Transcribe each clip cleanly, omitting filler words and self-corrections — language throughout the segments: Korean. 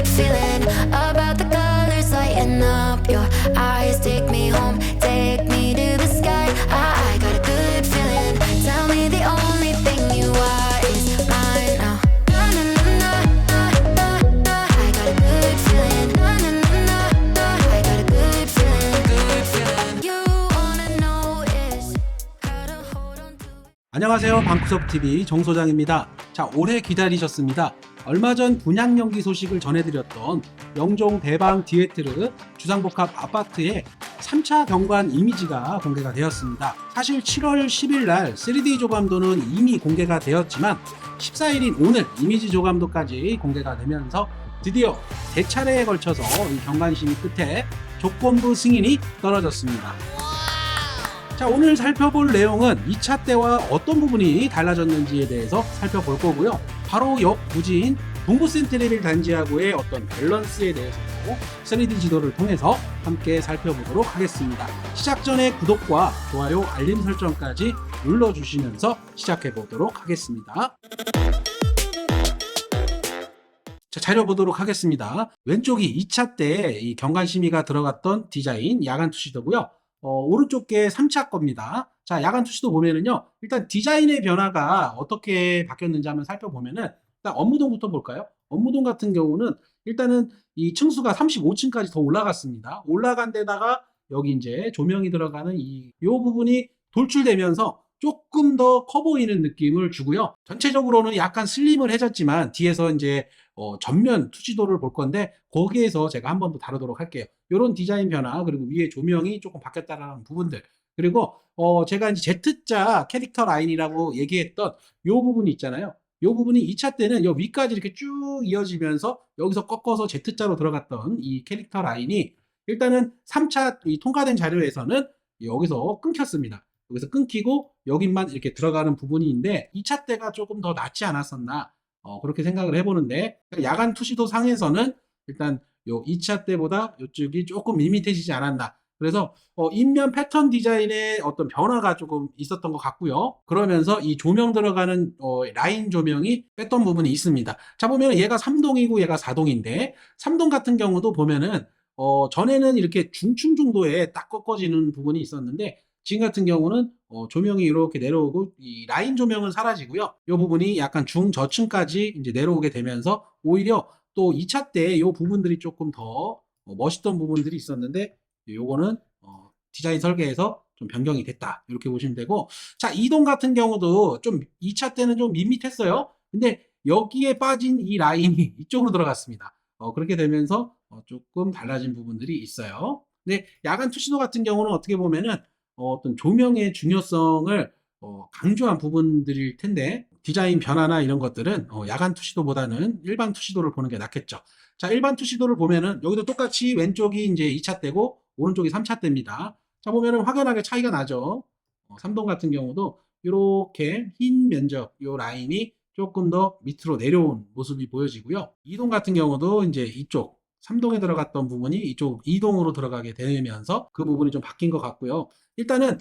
good feeling about the colors lighting up your eyes. Take me home, take me to the sky. I got a good feeling. Tell me the only thing you are is mine now. Na, na, na, na, na, na. I got a good feeling. Na, na, na, na, na. I got a good feeling. Good feeling. You wanna know is how to hold on to. 안녕하세요. 방구석TV 정소장입니다. 자, 오래 기다리셨습니다. 얼마 전 분양 연기 소식을 전해드렸던 영종 대방 디에트르 주상복합 아파트의 3차 경관 이미지가 공개가 되었습니다. 사실 7월 10일 날 3D 조감도는 이미 공개가 되었지만 14일인 오늘 이미지 조감도까지 공개가 되면서 드디어 3차례에 걸쳐서 이 경관 심의 끝에 조건부 승인이 떨어졌습니다. 자, 오늘 살펴볼 내용은 2차 때와 어떤 부분이 달라졌는지에 대해서 살펴볼 거고요. 바로 옆 부지인 동부센트레빌 단지하고의 어떤 밸런스에 대해서도 3D 지도를 통해서 함께 살펴보도록 하겠습니다. 시작 전에 구독과 좋아요, 알림 설정까지 눌러주시면서 시작해 보도록 하겠습니다. 자, 자료 보도록 하겠습니다. 왼쪽이 2차 때 이 경관 심의가 들어갔던 디자인 야간 투시도고요. 오른쪽 게 3차 겁니다. 자, 야간 투시도 보면은요, 일단 디자인의 변화가 어떻게 바뀌었는지 한번 살펴보면은, 일단 업무동부터 볼까요? 업무동 같은 경우는 일단은 이 층수가 35층까지 더 올라갔습니다. 올라간 데다가 여기 이제 조명이 들어가는 요 부분이 돌출되면서 조금 더 커 보이는 느낌을 주고요. 전체적으로는 약간 슬림을 해졌지만 뒤에서 이제 전면 투시도를 볼 건데 거기에서 제가 한 번 더 다루도록 할게요. 이런 디자인 변화, 그리고 위에 조명이 조금 바뀌었다는 부분들, 그리고 제가 이제 Z자 캐릭터 라인이라고 얘기했던 요 부분이 있잖아요. 요 부분이 2차 때는 요 위까지 이렇게 쭉 이어지면서 여기서 꺾어서 Z자로 들어갔던 이 캐릭터 라인이 일단은 3차 이 통과된 자료에서는 여기서 끊겼습니다. 여기서 끊기고 여기만 이렇게 들어가는 부분인데 2차 때가 조금 더 낫지 않았었나, 그렇게 생각을 해보는데, 야간 투시도 상에서는 일단 요 2차 때보다 이쪽이 조금 밋밋해지지 않았나. 그래서 인면 패턴 디자인의 어떤 변화가 조금 있었던 것 같고요. 그러면서 이 조명 들어가는 라인 조명이 뺐던 부분이 있습니다. 자, 보면 얘가 3동이고 얘가 4동인데 3동 같은 경우도 보면은 전에는 이렇게 중층 정도에 딱 꺾어지는 부분이 있었는데 지금 같은 경우는 조명이 이렇게 내려오고 이 라인 조명은 사라지고요. 이 부분이 약간 중저층까지 이제 내려오게 되면서 오히려 또 2차 때 이 부분들이 조금 더 멋있던 부분들이 있었는데 요거는 디자인 설계에서 좀 변경이 됐다, 이렇게 보시면 되고, 자, 2동 같은 경우도 좀 2차 때는 좀 밋밋했어요. 근데 여기에 빠진 이 라인이 이쪽으로 들어갔습니다. 그렇게 되면서 조금 달라진 부분들이 있어요. 근데 야간 투시도 같은 경우는 어떻게 보면은 어떤 조명의 중요성을 강조한 부분들일 텐데 디자인 변화나 이런 것들은 야간 투시도보다는 일반 투시도를 보는 게 낫겠죠. 자, 일반 투시도를 보면은 여기도 똑같이 왼쪽이 이제 2차 때고 오른쪽이 3차 때입니다. 자, 보면은 확연하게 차이가 나죠. 3동 같은 경우도 이렇게 흰 면적 요 라인이 조금 더 밑으로 내려온 모습이 보여지고요. 2동 같은 경우도 이제 이쪽 3동에 들어갔던 부분이 이쪽 2동으로 들어가게 되면서 그 부분이 좀 바뀐 것 같고요. 일단은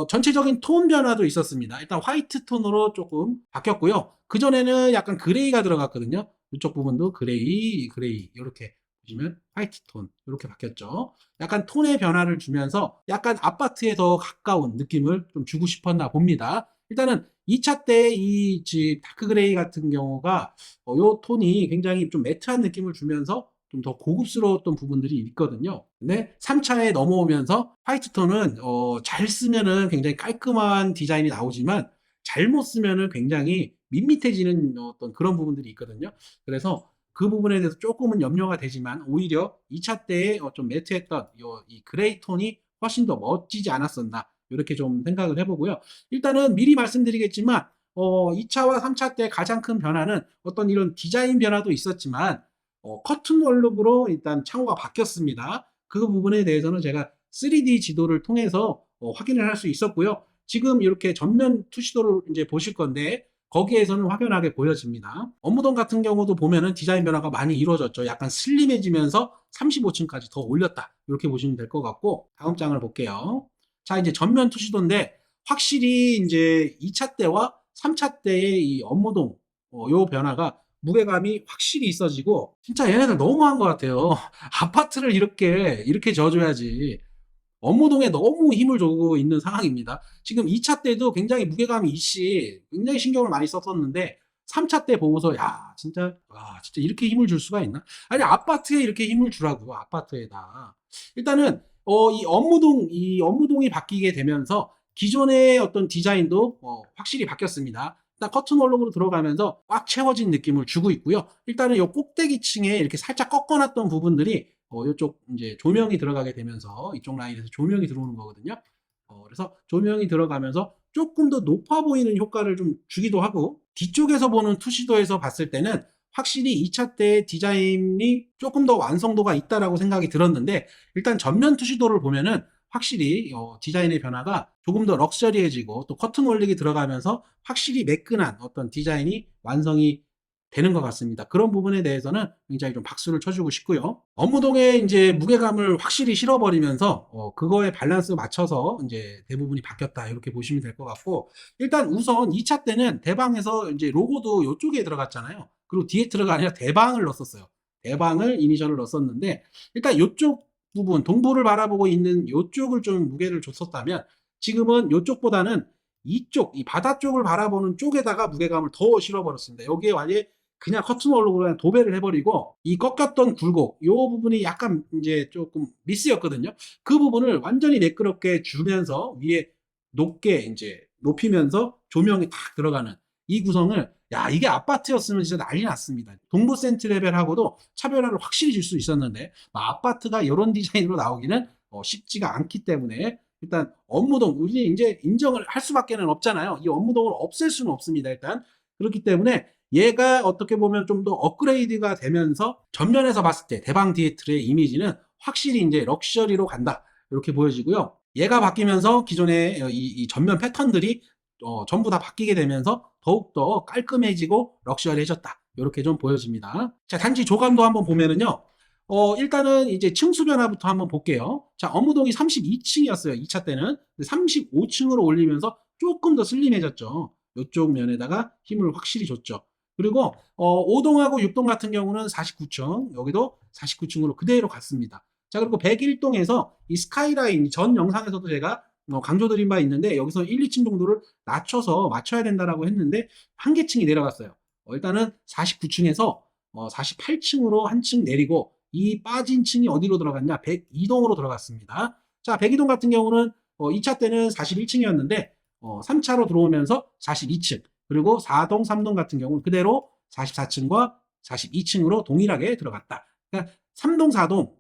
전체적인 톤 변화도 있었습니다. 일단 화이트 톤으로 조금 바뀌었고요. 그전에는 약간 그레이가 들어갔거든요. 이쪽 부분도 그레이 이렇게 보시면 화이트 톤 이렇게 바뀌었죠. 약간 톤의 변화를 주면서 약간 아파트에 더 가까운 느낌을 좀 주고 싶었나 봅니다. 일단은 2차 때 이 다크 그레이 같은 경우가 요 톤이 굉장히 좀 매트한 느낌을 주면서 좀 더 고급스러웠던 부분들이 있거든요. 근데 3차에 넘어오면서 화이트 톤은 잘 쓰면은 굉장히 깔끔한 디자인이 나오지만 잘못 쓰면은 굉장히 밋밋해지는 어떤 그런 부분들이 있거든요. 그래서 그 부분에 대해서 조금은 염려가 되지만 오히려 2차 때에 좀 매트했던 이 그레이 톤이 훨씬 더 멋지지 않았었나, 이렇게 좀 생각을 해보고요. 일단은 미리 말씀드리겠지만 2차와 3차 때 가장 큰 변화는 어떤 이런 디자인 변화도 있었지만 커튼 월룩으로 일단 창호가 바뀌었습니다. 그 부분에 대해서는 제가 3D 지도를 통해서 확인을 할 수 있었고요. 지금 이렇게 전면 투시도를 이제 보실 건데 거기에서는 확연하게 보여집니다. 업무동 같은 경우도 보면은 디자인 변화가 많이 이루어졌죠. 약간 슬림해지면서 35층까지 더 올렸다, 이렇게 보시면 될 것 같고, 다음 장을 볼게요. 자, 이제 전면 투시도인데 확실히 이제 2차 때와 3차 때의 이 업무동 요 변화가 무게감이 확실히 있어지고 진짜 얘네들 너무한 것 같아요. 아파트를 이렇게 져줘야지. 업무동에 너무 힘을 주고 있는 상황입니다. 지금 2차 때도 굉장히 무게감이 있이 굉장히 신경을 많이 썼었는데 3차 때 보고서 야 진짜 이렇게 힘을 줄 수가 있나? 아니 아파트에 이렇게 힘을 주라고 아파트에다. 일단은 이 업무동이 바뀌게 되면서 기존의 어떤 디자인도 확실히 바뀌었습니다. 일단 커튼월록으로 들어가면서 꽉 채워진 느낌을 주고 있고요. 일단은 이 꼭대기층에 이렇게 살짝 꺾어놨던 부분들이 이쪽 이제 조명이 들어가게 되면서 이쪽 라인에서 조명이 들어오는 거거든요. 그래서 조명이 들어가면서 조금 더 높아 보이는 효과를 좀 주기도 하고 뒤쪽에서 보는 투시도에서 봤을 때는 확실히 2차 때 디자인이 조금 더 완성도가 있다라고 생각이 들었는데 일단 전면 투시도를 보면은 확실히 디자인의 변화가 조금 더 럭셔리해지고 또 커튼 월릭이 들어가면서 확실히 매끈한 어떤 디자인이 완성이 되는 것 같습니다. 그런 부분에 대해서는 굉장히 좀 박수를 쳐주고 싶고요. 업무동에 이제 무게감을 확실히 실어버리면서 그거에 밸런스 맞춰서 이제 대부분이 바뀌었다 이렇게 보시면 될 것 같고 일단 우선 2차 때는 대방에서 이제 로고도 이쪽에 들어갔잖아요. 그리고 뒤에 트가 아니라 대방을 넣었어요. 대방을 이니셜을 넣었었는데 일단 이쪽 부분 동부를 바라보고 있는 이쪽을 좀 무게를 줬었다면 지금은 이쪽보다는 이 바다 쪽을 바라보는 쪽에다가 무게감을 더 실어버렸습니다. 여기에 완전히 그냥 커튼월록으로 그냥 도배를 해버리고 이 꺾였던 굴곡 이 부분이 약간 이제 조금 미스였거든요. 그 부분을 완전히 매끄럽게 주면서 위에 높게 이제 높이면서 조명이 탁 들어가는 이 구성을 야 이게 아파트였으면 진짜 난리 났습니다. 동부 센트 레벨하고도 차별화를 확실히 줄 수 있었는데 아파트가 이런 디자인으로 나오기는 쉽지가 않기 때문에 일단 업무동 우리 이제 인정을 할 수밖에는 없잖아요. 이 업무동을 없앨 수는 없습니다. 일단 그렇기 때문에 얘가 어떻게 보면 좀 더 업그레이드가 되면서 전면에서 봤을 때 대방 디에틀의 이미지는 확실히 이제 럭셔리로 간다 이렇게 보여지고요. 얘가 바뀌면서 기존의 이 전면 패턴들이 전부 다 바뀌게 되면서 더욱더 깔끔해지고 럭셔리해졌다 이렇게 좀 보여집니다. 자 단지 조감도 한번 보면은요. 일단은 이제 층수 변화부터 한번 볼게요. 자, 업무동이 32층이었어요. 2차 때는. 35층으로 올리면서 조금 더 슬림해졌죠. 이쪽 면에다가 힘을 확실히 줬죠. 그리고 5동하고 6동 같은 경우는 49층, 여기도 49층으로 그대로 갔습니다. 자, 그리고 101동에서 이 스카이라인 전 영상에서도 제가 강조드린 바 있는데 여기서 1, 2층 정도를 낮춰서 맞춰야 된다라고 했는데 한 개층이 내려갔어요. 일단은 49층에서 48층으로 한 층 내리고 이 빠진 층이 어디로 들어갔냐? 102동으로 들어갔습니다. 자, 102동 같은 경우는 2차 때는 41층이었는데 3차로 들어오면서 42층 그리고 4동, 3동 같은 경우는 그대로 44층과 42층으로 동일하게 들어갔다. 그러니까 3동, 4동,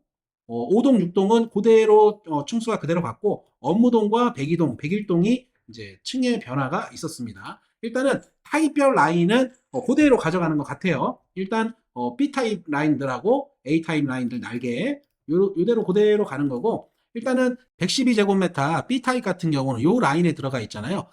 5동, 6동은 그대로 층수가 그대로 갔고 업무동과 102동, 101동이 이제 층의 변화가 있었습니다. 일단은 타입별 라인은 그대로 가져가는 것 같아요. 일단 B타입 라인들하고 A타입 라인들 날개 요대로 그대로 가는 거고 일단은 112제곱미터 B타입 같은 경우는 요 라인에 들어가 있잖아요.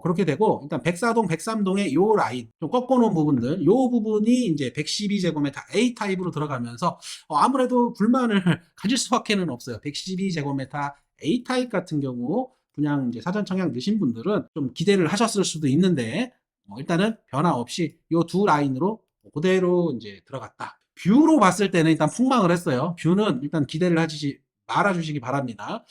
그렇게 되고 일단 104동, 103동의 요 라인 좀 꺾어놓은 부분들 요 부분이 이제 112제곱미터 A타입으로 들어가면서 아무래도 불만을 가질 수밖에는 없어요. 112제곱미터 A타입 같은 경우 그냥 이제 사전 청약 넣으신 분들은 좀 기대를 하셨을 수도 있는데 일단은 변화 없이 요 두 라인으로 그대로 이제 들어갔다. 뷰로 봤을 때는 일단 폭망을 했어요. 뷰는 일단 기대를 하지 말아주시기 바랍니다.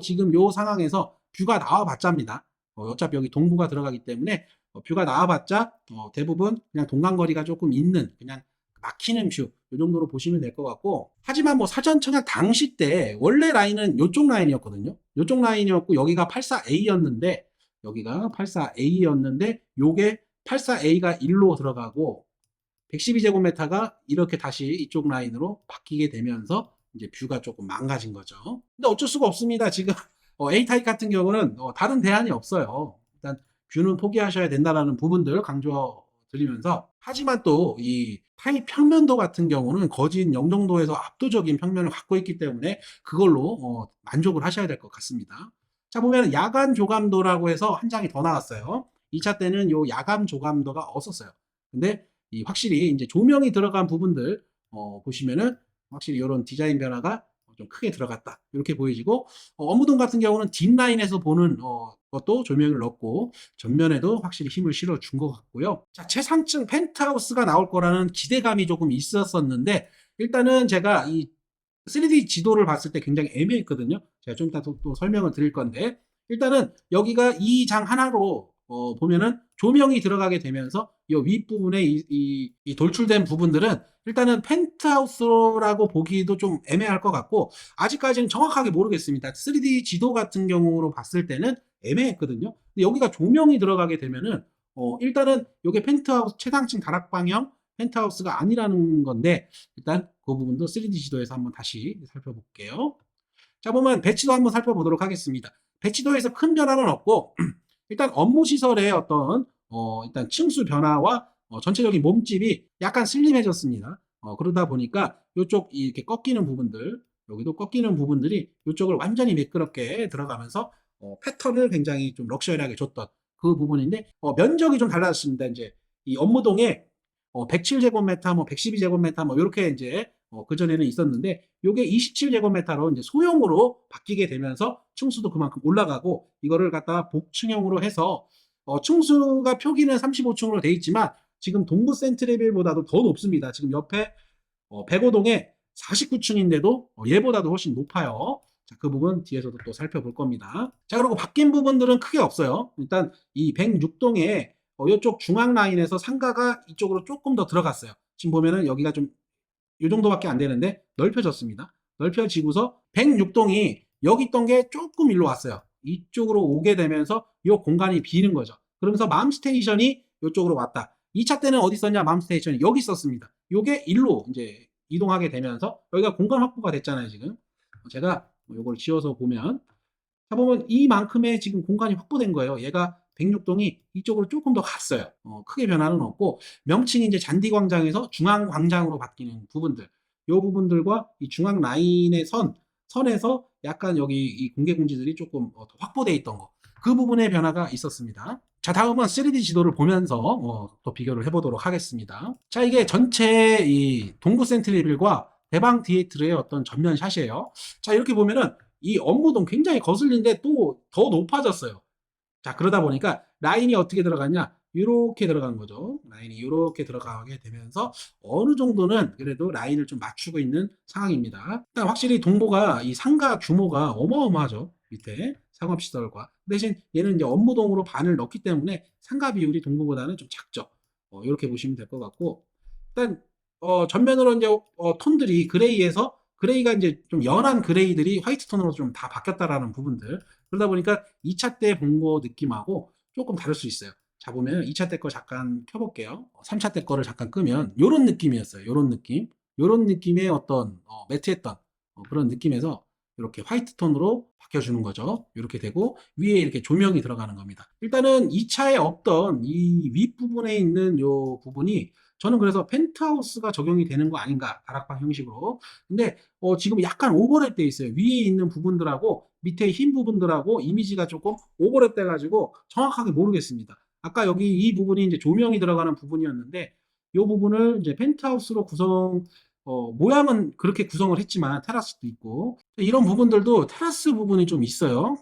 지금 요 상황에서 뷰가 나와봤자입니다. 어차피 여기 동부가 들어가기 때문에 뷰가 나와봤자 대부분 그냥 동간거리가 조금 있는 그냥 막히는 뷰 이 정도로 보시면 될 것 같고 하지만 뭐 사전 청약 당시 때 원래 라인은 요쪽 라인이었거든요. 요쪽 라인이었고 여기가 84A였는데 여기가 84A였는데 요게 84A가 1로 들어가고 112제곱미터가 이렇게 다시 이쪽 라인으로 바뀌게 되면서 이제 뷰가 조금 망가진 거죠. 근데 어쩔 수가 없습니다. 지금 A타입 같은 경우는 다른 대안이 없어요. 일단 뷰는 포기하셔야 된다라는 부분들 강조드리면서 하지만 또 이 타입 평면도 같은 경우는 거진 0 정도에서 압도적인 평면을 갖고 있기 때문에 그걸로 만족을 하셔야 될 것 같습니다. 자 보면 야간 조감도라고 해서 한 장이 더 나왔어요. 2차 때는 요 야간 조감도가 없었어요. 근데 확실히 이제 조명이 들어간 부분들 보시면은 확실히 이런 디자인 변화가 좀 크게 들어갔다 이렇게 보이시고 업무동 같은 경우는 뒷라인에서 보는 것도 조명을 넣고 전면에도 확실히 힘을 실어준 것 같고요. 자, 최상층 펜트하우스가 나올 거라는 기대감이 조금 있었었는데 일단은 제가 이 3D 지도를 봤을 때 굉장히 애매했거든요. 제가 좀 이따 또 설명을 드릴 건데 일단은 여기가 이 장 하나로 보면은 조명이 들어가게 되면서 이 윗부분에 이 돌출된 부분들은 일단은 펜트하우스라고 보기도 좀 애매할 것 같고 아직까지는 정확하게 모르겠습니다. 3D 지도 같은 경우로 봤을 때는 애매했거든요. 근데 여기가 조명이 들어가게 되면은 일단은 이게 펜트하우스 최상층 다락방형 펜트하우스가 아니라는 건데 일단 그 부분도 3D 지도에서 한번 다시 살펴볼게요. 자, 보면 배치도 한번 살펴보도록 하겠습니다. 배치도에서 큰 변화는 없고 일단 업무 시설의 어떤 일단 층수 변화와 전체적인 몸집이 약간 슬림해졌습니다. 그러다 보니까 이쪽 이렇게 꺾이는 부분들 여기도 꺾이는 부분들이 이쪽을 완전히 매끄럽게 들어가면서 패턴을 굉장히 좀 럭셔리하게 줬던 그 부분인데 면적이 좀 달라졌습니다. 이제 이 업무동에 107제곱미터, 뭐 112제곱미터 뭐 이렇게 이제 그전에는 있었는데 요게 27제곱미터로 이제 소형으로 바뀌게 되면서 층수도 그만큼 올라가고 이거를 갖다가 복층형으로 해서 층수가 표기는 35층으로 돼 있지만 지금 동부 센트레빌보다도 더 높습니다. 지금 옆에 105동에 49층인데도 얘보다도 훨씬 높아요. 자, 그 부분 뒤에서도 또 살펴볼 겁니다. 자, 그리고 바뀐 부분들은 크게 없어요. 일단 이 106동에 이쪽 중앙 라인에서 상가가 이쪽으로 조금 더 들어갔어요. 지금 보면은 여기가 좀 이 정도밖에 안 되는데 넓혀졌습니다. 넓혀지고서 106동이 여기 있던 게 조금 일로 왔어요. 이쪽으로 오게 되면서 이 공간이 비는 거죠. 그러면서 맘스테이션이 이쪽으로 왔다. 2차 때는 어디 있었냐? 맘스테이션이 여기 있었습니다. 이게 일로 이제 이동하게 되면서 여기가 공간 확보가 됐잖아요. 지금 제가 이걸 지어서 보면 자, 보면 이만큼의 지금 공간이 확보된 거예요. 얘가 106동이 이쪽으로 조금 더 갔어요. 크게 변화는 없고 명칭이 이제 잔디광장에서 중앙광장으로 바뀌는 부분들 이 부분들과 이 중앙 라인의 선에서 약간 여기 이 공개 공지들이 조금 더 확보되어 있던 거 그 부분의 변화가 있었습니다. 자, 다음은 3D 지도를 보면서 또 비교를 해보도록 하겠습니다. 자, 이게 전체 이 동부 센트리빌과 대방 디에이트의 어떤 전면 샷이에요. 자, 이렇게 보면은 이 업무동 굉장히 거슬리는데 또 더 높아졌어요. 자, 그러다 보니까 라인이 어떻게 들어갔냐? 이렇게 들어간 거죠. 라인이 이렇게 들어가게 되면서 어느 정도는 그래도 라인을 좀 맞추고 있는 상황입니다. 일단 확실히 동보가 이 상가 규모가 어마어마하죠. 밑에 상업시설과 대신 얘는 이제 업무동으로 반을 넣기 때문에 상가 비율이 동보보다는 좀 작죠. 이렇게 보시면 될 것 같고 일단 전면으로 이제 톤들이 그레이에서 그레이가 이제 좀 연한 그레이들이 화이트 톤으로 좀 다 바뀌었다라는 부분들 그러다 보니까 2차 때 본 거 느낌하고 조금 다를 수 있어요. 자, 보면 2차 때 거 잠깐 켜볼게요. 3차 때 거를 잠깐 끄면 요런 느낌이었어요. 요런 느낌. 요런 느낌의 어떤 매트했던 그런 느낌에서 이렇게 화이트 톤으로 바뀌어주는 거죠. 이렇게 되고 위에 이렇게 조명이 들어가는 겁니다. 일단은 2차에 없던 이 윗부분에 있는 요 부분이 저는 그래서 펜트하우스가 적용이 되는 거 아닌가 다락방 형식으로 근데 지금 약간 오버랩 돼 있어요. 위에 있는 부분들하고 밑에 흰 부분들하고 이미지가 조금 오버랩 돼 가지고 정확하게 모르겠습니다. 아까 여기 이 부분이 이제 조명이 들어가는 부분이었는데 이 부분을 이제 펜트하우스로 모양은 그렇게 구성을 했지만 테라스도 있고 이런 부분들도 테라스 부분이 좀 있어요.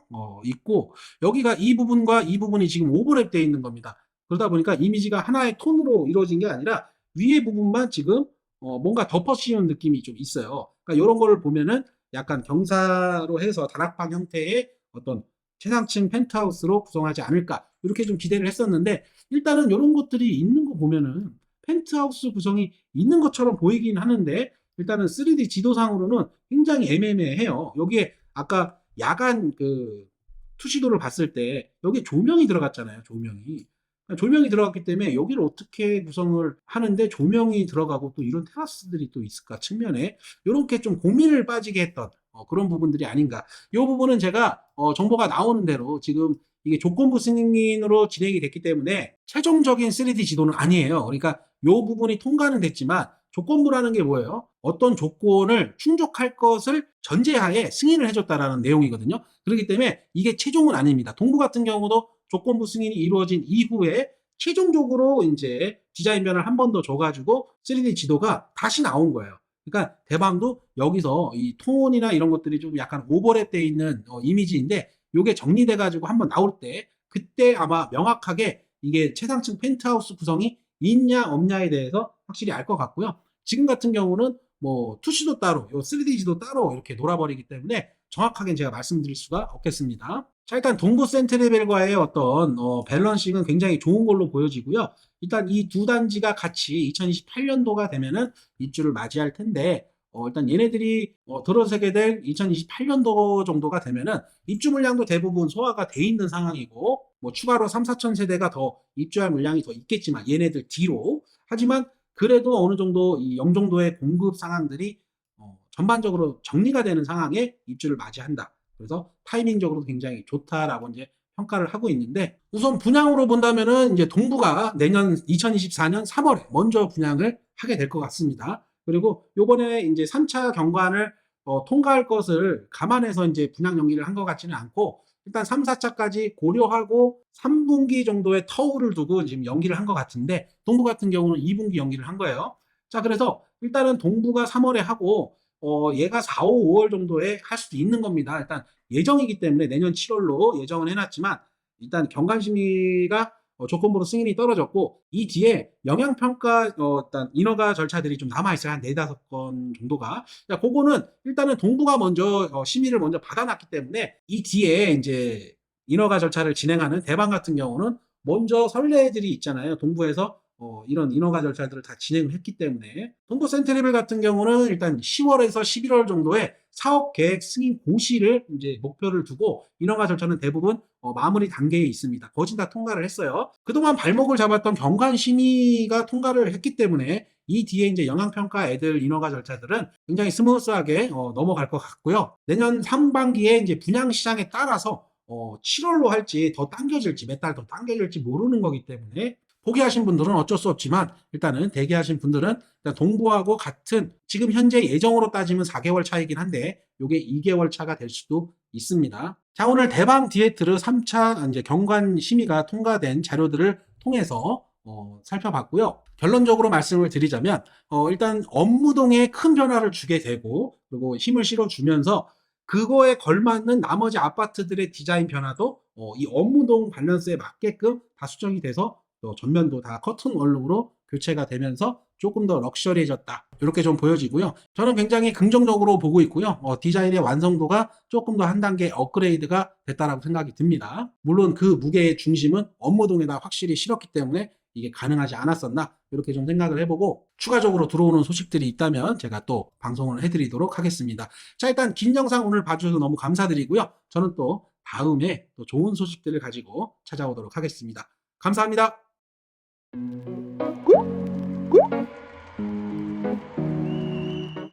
있고 여기가 이 부분과 이 부분이 지금 오버랩 되어 있는 겁니다. 그러다 보니까 이미지가 하나의 톤으로 이루어진 게 아니라 위에 부분만 지금 뭔가 덮어씌운 느낌이 좀 있어요. 그러니까 이런 거를 보면은 약간 경사로 해서 다락방 형태의 어떤 최상층 펜트하우스로 구성하지 않을까 이렇게 좀 기대를 했었는데 일단은 이런 것들이 있는 거 보면은 펜트하우스 구성이 있는 것처럼 보이긴 하는데 일단은 3D 지도상으로는 굉장히 애매해요. 여기에 아까 야간 그 투시도를 봤을 때 여기에 조명이 들어갔잖아요. 조명이 들어갔기 때문에 여기를 어떻게 구성을 하는데 조명이 들어가고 또 이런 테라스들이 또 있을까 측면에 이렇게 좀 고민을 빠지게 했던 그런 부분들이 아닌가. 이 부분은 제가 정보가 나오는 대로 지금 이게 조건부 승인으로 진행이 됐기 때문에 최종적인 3D 지도는 아니에요. 그러니까 이 부분이 통과는 됐지만 조건부라는 게 뭐예요? 어떤 조건을 충족할 것을 전제하에 승인을 해줬다라는 내용이거든요. 그렇기 때문에 이게 최종은 아닙니다. 동부 같은 경우도 조건부 승인이 이루어진 이후에 최종적으로 이제 디자인 변을 한 번 더 줘가지고 3D 지도가 다시 나온 거예요. 그러니까 대방도 여기서 이 톤이나 이런 것들이 좀 약간 오버랩되어 있는 이미지인데 요게 정리돼가지고 한번 나올 때 그때 아마 명확하게 이게 최상층 펜트하우스 구성이 있냐 없냐에 대해서 확실히 알 것 같고요. 지금 같은 경우는 뭐 2C도 따로, 요 3D지도 따로 이렇게 놀아버리기 때문에 정확하게 제가 말씀드릴 수가 없겠습니다. 자, 일단 동부 센트레벨과의 어떤 밸런싱은 굉장히 좋은 걸로 보여지고요. 일단 이 두 단지가 같이 2028년도가 되면은 입주를 맞이할 텐데 일단 얘네들이 들어서게 될 2028년도 정도가 되면은 입주 물량도 대부분 소화가 돼 있는 상황이고 뭐 추가로 3, 4천 세대가 더 입주할 물량이 더 있겠지만 얘네들 뒤로 하지만 그래도 어느 정도 이 영종도의 공급 상황들이 전반적으로 정리가 되는 상황에 입주를 맞이한다. 그래서 타이밍적으로 굉장히 좋다라고 이제 평가를 하고 있는데 우선 분양으로 본다면은 이제 동부가 내년 2024년 3월에 먼저 분양을 하게 될 것 같습니다. 그리고 요번에 이제 3차 경관을 통과할 것을 감안해서 이제 분양 연기를 한 것 같지는 않고 일단 3, 4차까지 고려하고 3분기 정도의 터울을 두고 지금 연기를 한 것 같은데 동부 같은 경우는 2분기 연기를 한 거예요. 자, 그래서 일단은 동부가 3월에 하고 얘가 4, 5, 5월 정도에 할 수도 있는 겁니다. 일단 예정이기 때문에 내년 7월로 예정은 해놨지만 일단 경관심의가 조건부로 승인이 떨어졌고 이 뒤에 영향평가 일단 인허가 절차들이 좀 남아있어요. 한 4-5건 정도가. 자, 그거는 일단은 동부가 먼저 심의를 먼저 받아놨기 때문에 이 뒤에 이제 인허가 절차를 진행하는 대방 같은 경우는 먼저 선례들이 있잖아요. 동부에서 이런 인허가 절차들을 다 진행을 했기 때문에 동부 센트레벨 같은 경우는 일단 10월에서 11월 정도에 사업 계획 승인 고시를 이제 목표를 두고 인허가 절차는 대부분 마무리 단계에 있습니다. 거진 다 통과를 했어요. 그동안 발목을 잡았던 경관 심의가 통과를 했기 때문에 이 뒤에 이제 영향평가 애들 인허가 절차들은 굉장히 스무스하게 넘어갈 것 같고요. 내년 상반기에 이제 분양 시장에 따라서 7월로 할지 더 당겨질지 몇 달 더 당겨질지 모르는 거기 때문에 포기하신 분들은 어쩔 수 없지만 일단은 대기하신 분들은 일단 동부하고 같은 지금 현재 예정으로 따지면 4개월 차이긴 한데 이게 2개월 차가 될 수도 있습니다. 자, 오늘 대방 디에트르 3차 이제 경관 심의가 통과된 자료들을 통해서 살펴봤고요. 결론적으로 말씀을 드리자면 일단 업무동에 큰 변화를 주게 되고 그리고 힘을 실어주면서 그거에 걸맞는 나머지 아파트들의 디자인 변화도 이 업무동 밸런스에 맞게끔 다 수정이 돼서 또 전면도 다 커튼 원룩으로 교체가 되면서 조금 더 럭셔리해졌다. 이렇게 좀 보여지고요. 저는 굉장히 긍정적으로 보고 있고요. 디자인의 완성도가 조금 더 한 단계 업그레이드가 됐다라고 생각이 듭니다. 물론 그 무게의 중심은 업무동에다 확실히 실었기 때문에 이게 가능하지 않았었나 이렇게 좀 생각을 해보고 추가적으로 들어오는 소식들이 있다면 제가 또 방송을 해드리도록 하겠습니다. 자, 일단 긴 영상 오늘 봐주셔서 너무 감사드리고요. 저는 또 다음에 또 좋은 소식들을 가지고 찾아오도록 하겠습니다. 감사합니다.